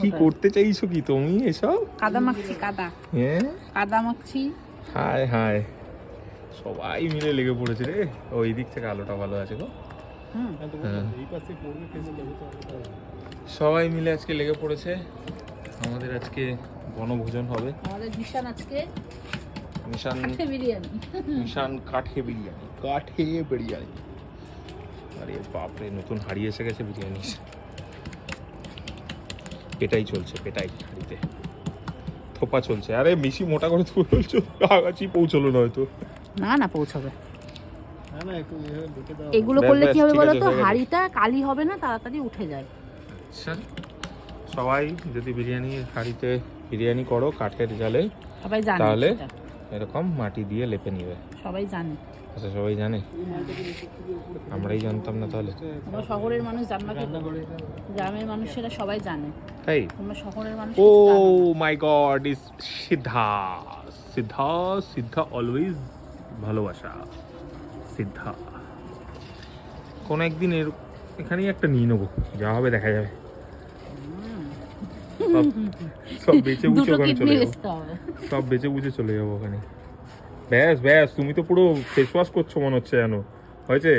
কি করতে চাইছো কি তুমি এসব? কাদা মাখছি, কাদা হ্যাঁ কাদা মাখছি। হায় হায়, সবাই মিলে লেগে পড়েছে রে। ওই দিক থেকে আলোটা ভালো আছে গো। হ্যাঁ। সবাই মিলে আজকে লেগে পড়েছে। আমাদের আজকে বনভোজন হবে। আমাদের মিশন আজকে মিশন কাঠে বিরিয়ানি। মিশন কাঠে বিরিয়ানি, কাঠে বিরিয়ানি। আরে বাপরে, নতুন হাড়ি এসে গেছে বিরিয়ানি। পেটাই চলছে, পেটাই হাড়িতে থোপা চলছে। আরে বেশি মোটা করে তুমি বলছো, আগাছি পৌঁছলো না হয়তো। না না, পৌঁছবে। এগুলো ব্যাস, করলে ব্যাস, কি হবে ঠিক বলো আছে, তো, হয়ে গেছে। হাঁড়িটা কালি হবে না, তাড়াতাড়ি উঠে যায়। আচ্ছা, সবাই যদি বিরিয়ানির হাঁড়িতে বিরিয়ানি করো কাঠের জালে, সবাই জানে তাহলে সেটা। এরকম মাটি দিয়ে লেপে নিবে। সবাই জানে। আচ্ছা, সবাই জানে, আমরাই জানতাম না তাহলে। আমরা শহরের মানুষ জানবা কি করে? গ্রামের মানুষেরা সবাই জানে। তাই? তোমরা শহরের মানুষ ও কিছু জানো না। My God, is Siddha. Siddha, Siddha always ভালোবাসা। সিদ্ধা কোন একদিন এখানেই একটা নিয়ে নেবো, যা হবে দেখা যাবে। সব বেঁচে বুঝে দুটো ওখানে কিডনি চলে যাবো, বেচতে হবে। সব বেঁচে বুঝে চলে যাবো ওখানে। ব্যাস ব্যাস, তুমি তো পুরো ফেস ওয়াশ করছো মনে হচ্ছে, জানো হয়েছে।